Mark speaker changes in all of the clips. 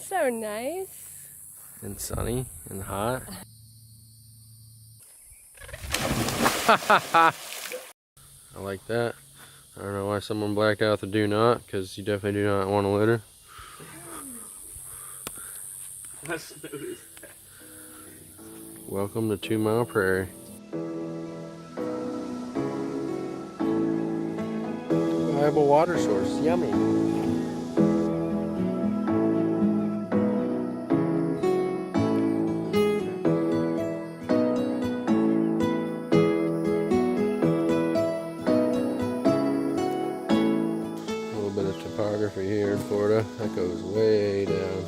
Speaker 1: So nice.
Speaker 2: And sunny and hot. I like that. I don't know why someone blacked out the do not, because you definitely do not want to litter. Welcome to 2 Mile Prairie. Viable water source, yummy. A little bit of topography here in Florida. That goes way down.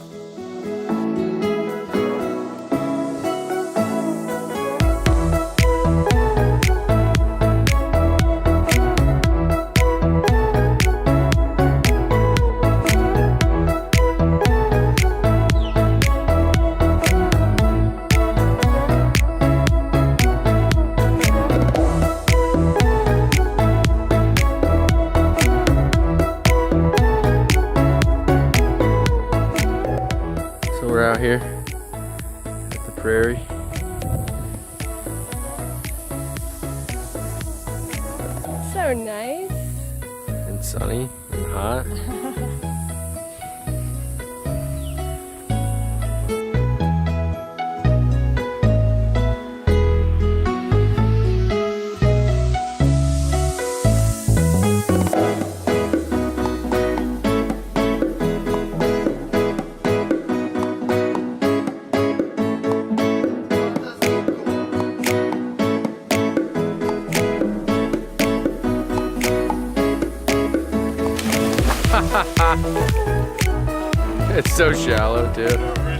Speaker 2: So we're out here at the Prairie.
Speaker 1: So nice.
Speaker 2: And sunny and hot. It's so shallow too.